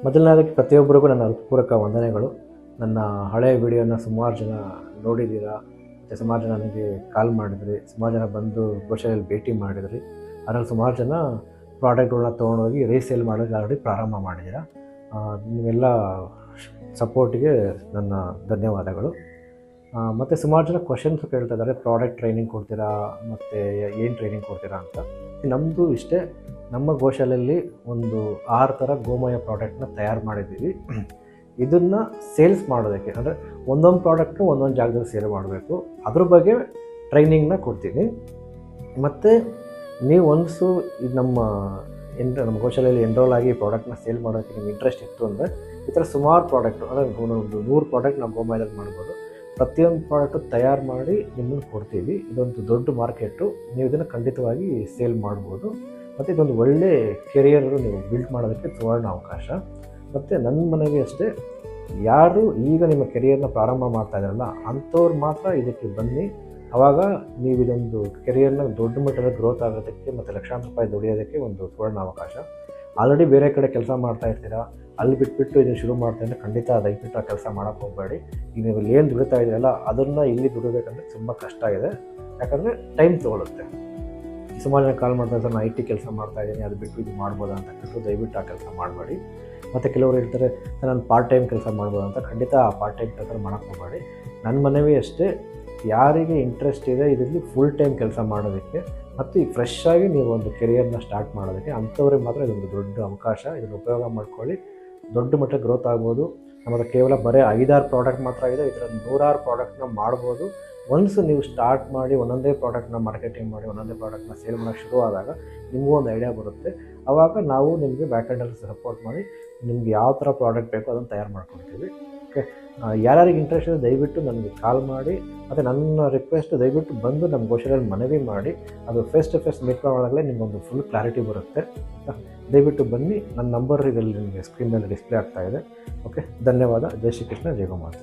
ಮೊದಲನೇದಾಗಿ ಪ್ರತಿಯೊಬ್ಬರಿಗೂ ನನ್ನ ಹೃತ್ಪೂರ್ವಕ ವಂದನೆಗಳು. ನನ್ನ ಹಳೆಯ ವಿಡಿಯೋನ ಸುಮಾರು ಜನ ನೋಡಿದ್ದೀರಾ, ಮತ್ತು ಸುಮಾರು ಜನ ನನಗೆ ಕಾಲ್ ಮಾಡಿದ್ರಿ, ಸುಮಾರು ಜನ ಬಂದು ಗೋಶಾಲೆಯಲ್ಲಿ ಭೇಟಿ ಮಾಡಿದ್ರಿ. ಅದರಲ್ಲಿ ಸುಮಾರು ಜನ ಪ್ರಾಡಕ್ಟ್ಗಳನ್ನ ತೊಗೊಂಡೋಗಿ ರೀಸೇಲ್ ಮಾಡೋಕ್ಕೆ ಆಲ್ರೆಡಿ ಪ್ರಾರಂಭ ಮಾಡಿದ್ದೀರಾ. ನೀವೆಲ್ಲ ಸಪೋರ್ಟಿಗೆ ನನ್ನ ಧನ್ಯವಾದಗಳು. ಮತ್ತು ಸುಮಾರು ಜನ ಕ್ವಶನ್ಸ್ ಕೇಳ್ತಾ ಇದ್ದಾರೆ, ಪ್ರಾಡಕ್ಟ್ ಟ್ರೈನಿಂಗ್ ಕೊಡ್ತೀರಾ, ಮತ್ತು ಏನು ಟ್ರೈನಿಂಗ್ ಕೊಡ್ತೀರಾ ಅಂತ. ನಮ್ಮದು ಇಷ್ಟೇ, ನಮ್ಮ ಗೋಶಾಲೆಯಲ್ಲಿ ಒಂದು 6 ಥರ ಗೋಮಯ ಪ್ರಾಡಕ್ಟ್ನ ತಯಾರು ಮಾಡಿದ್ದೀವಿ. ಇದನ್ನು ಸೇಲ್ಸ್ ಮಾಡೋದಕ್ಕೆ, ಅಂದರೆ ಒಂದೊಂದು ಪ್ರಾಡಕ್ಟ್ನು ಒಂದೊಂದು ಜಾಗದಲ್ಲಿ ಸೇಲ್ ಮಾಡಬೇಕು, ಅದ್ರ ಬಗ್ಗೆ ಟ್ರೈನಿಂಗ್ನ ಕೊಡ್ತೀನಿ. ಮತ್ತು ನೀವು ಒಂದ್ಸು ಇದು ನಮ್ಮ ಗೋಶಾಲೆಯಲ್ಲಿ ಎನ್ರೋಲ್ ಆಗಿ ಪ್ರಾಡಕ್ಟ್ನ ಸೇಲ್ ಮಾಡೋಕ್ಕೆ ನಿಮ್ಗೆ ಇಂಟ್ರೆಸ್ಟ್ ಇತ್ತು ಅಂದರೆ ಈ ಥರ ಸುಮಾರು ಪ್ರಾಡಕ್ಟು, ಅಂದರೆ ಒಂದು 100 ಪ್ರಾಡಕ್ಟ್ ನಾವು ಗೋಮಯದಲ್ಲಿ ಮಾಡ್ಬೋದು. ಪ್ರತಿಯೊಂದು ಪ್ರಾಡಕ್ಟು ತಯಾರು ಮಾಡಿ ನಿಮ್ಮನ್ನು ಕೊಡ್ತೀವಿ. ಇದೊಂದು ದೊಡ್ಡ ಮಾರ್ಕೆಟು, ನೀವು ಇದನ್ನು ಖಂಡಿತವಾಗಿ ಸೇಲ್ ಮಾಡ್ಬೋದು. ಮತ್ತು ಇದೊಂದು ಒಳ್ಳೆ ಕೆರಿಯರು ನೀವು ಬಿಲ್ಡ್ ಮಾಡೋದಕ್ಕೆ ಸುವರ್ಣ ಅವಕಾಶ. ಮತ್ತು ನನ್ನ ಮನೆಗೆ ಅಷ್ಟೇ, ಯಾರು ಈಗ ನಿಮ್ಮ ಕೆರಿಯರ್ನ ಪ್ರಾರಂಭ ಮಾಡ್ತಾ ಇದ್ದಾರಲ್ಲ ಅಂಥವ್ರು ಮಾತ್ರ ಇದಕ್ಕೆ ಬನ್ನಿ. ಆವಾಗ ನೀವು ಇದೊಂದು ಕೆರಿಯರ್ನ ದೊಡ್ಡ ಮಟ್ಟದ ಗ್ರೋತ್ ಆಗೋದಕ್ಕೆ ಮತ್ತು ಲಕ್ಷಾಂತರ ರೂಪಾಯಿ ದುಡಿಯೋದಕ್ಕೆ ಒಂದು ಸುವರ್ಣ ಅವಕಾಶ. ಆಲ್ರೆಡಿ ಬೇರೆ ಕಡೆ ಕೆಲಸ ಮಾಡ್ತಾ ಇರ್ತೀರಾ, ಅಲ್ಲಿ ಬಿಟ್ಬಿಟ್ಟು ಇದನ್ನು ಶುರು ಮಾಡ್ತಾಯಿದ್ರೆ ಖಂಡಿತ ದಯವಿಟ್ಟು ಆ ಕೆಲಸ ಮಾಡೋಕ್ಕೆ ಹೋಗಬೇಡಿ. ಈಗ ನೀವು ಏನು ದುಡಿತಾ ಇದ್ದೀರಲ್ಲ ಅದನ್ನು ಇಲ್ಲಿ ದುಡಿಬೇಕಂದ್ರೆ ತುಂಬ ಕಷ್ಟ ಇದೆ, ಯಾಕಂದರೆ ಟೈಮ್ ತೊಗೊಳುತ್ತೆ. ಸುಮಾರು ಜನ ಕಾಲ್ ಮಾಡ್ತಾರೆ, ಸರ್ ನಾನು IT ಕೆಲಸ ಮಾಡ್ತಾಯಿದ್ದೀನಿ, ಅದು ಬಿಟ್ಟು ಇದು ಮಾಡ್ಬೋದಾ ಅಂತ ಕೇಳಿದ್ರು. ದಯವಿಟ್ಟು ಆ ಕೆಲಸ ಮಾಡಬೇಡಿ. ಮತ್ತು ಕೆಲವರು ಹೇಳ್ತಾರೆ, ನಾನು ಪಾರ್ಟ್ ಟೈಮ್ ಕೆಲಸ ಮಾಡ್ಬೋದು ಅಂತ. ಖಂಡಿತ ಆ ಪಾರ್ಟ್ ಟೈಮ್ ಕೆಲಸ ಮಾಡೋಕ್ಕೆ ಹೋಗಬೇಡಿ. ನನ್ನ ಮನವಿ ಅಷ್ಟೇ, ಯಾರಿಗೆ ಇಂಟ್ರೆಸ್ಟ್ ಇದೆ ಇದರಲ್ಲಿ ಫುಲ್ ಟೈಮ್ ಕೆಲಸ ಮಾಡೋದಕ್ಕೆ ಮತ್ತು ಈಗ ಫ್ರೆಶ್ ಆಗಿ ನೀವು ಒಂದು ಕೆರಿಯರ್ನ ಸ್ಟಾರ್ಟ್ ಮಾಡೋದಕ್ಕೆ, ಅಂಥವ್ರಿಗೆ ಮಾತ್ರ ಇದೊಂದು ದೊಡ್ಡ ಅವಕಾಶ. ಇದನ್ನು ಉಪಯೋಗ ಮಾಡ್ಕೊಳ್ಳಿ, ದೊಡ್ಡ ಮಟ್ಟಕ್ಕೆ ಗ್ರೋತ್ ಆಗ್ಬೋದು. ನಮ್ಮ ಹತ್ರ ಕೇವಲ ಬರೀ 5-6 ಪ್ರಾಡಕ್ಟ್ ಮಾತ್ರ ಇದೆ, ಇದರ 100 ಪ್ರಾಡಕ್ಟ್ನ ಮಾಡ್ಬೋದು. ಒನ್ಸ್ ನೀವು ಸ್ಟಾರ್ಟ್ ಮಾಡಿ ಒಂದೊಂದೇ ಪ್ರಾಡಕ್ಟ್ನ ಮಾರ್ಕೆಟಿಂಗ್ ಮಾಡಿ ಒಂದೊಂದೇ ಪ್ರಾಡಕ್ಟ್ನ ಸೇಲ್ ಮಾಡೋಕ್ಕೆ ಶುರು ಆದಾಗ ನಿಮಗೂ ಒಂದು ಐಡಿಯಾ ಬರುತ್ತೆ. ಆವಾಗ ನಾವು ನಿಮಗೆ ಬ್ಯಾಕೆಂಡಲ್ಲಿ ಸಪೋರ್ಟ್ ಮಾಡಿ ನಿಮ್ಗೆ ಯಾವ ಥರ ಪ್ರಾಡಕ್ಟ್ ಬೇಕೋ ಅದನ್ನು ತಯಾರು ಮಾಡ್ಕೊಳ್ತೀವಿ. ಓಕೆ, ಯಾರ್ಯಾರಿಗೆ ಇಂಟ್ರೆಸ್ಟ್ ಇದೆ ದಯವಿಟ್ಟು ನನಗೆ ಕಾಲ್ ಮಾಡಿ. ಮತ್ತು ನನ್ನ ರಿಕ್ವೆಸ್ಟ್, ದಯವಿಟ್ಟು ಬಂದು ನಮ್ಮ ಗೋಶಾಲೆಯಲ್ಲಿ ಮನವಿ ಮಾಡಿ. ಅದು ಫೇಸ್ ಟು ಫೇಸ್ ಮೀಟ್ ಮಾಡೋದಾಗಲೇ ನಿಮಗೊಂದು ಫುಲ್ ಕ್ಲಾರಿಟಿ ಬರುತ್ತೆ. ದಯವಿಟ್ಟು ಬನ್ನಿ. ನನ್ನ ನಂಬರ್ ಇದರಲ್ಲಿ ನಿಮಗೆ ಸ್ಕ್ರೀನ್ ಮೇಲೆ ಡಿಸ್ಪ್ಲೇ ಆಗ್ತಾ ಇದೆ. ಓಕೆ, ಧನ್ಯವಾದ. ಜೈ ಶ್ರೀಕೃಷ್ಣ, ಜೈ ಗೋಮಾತೆ.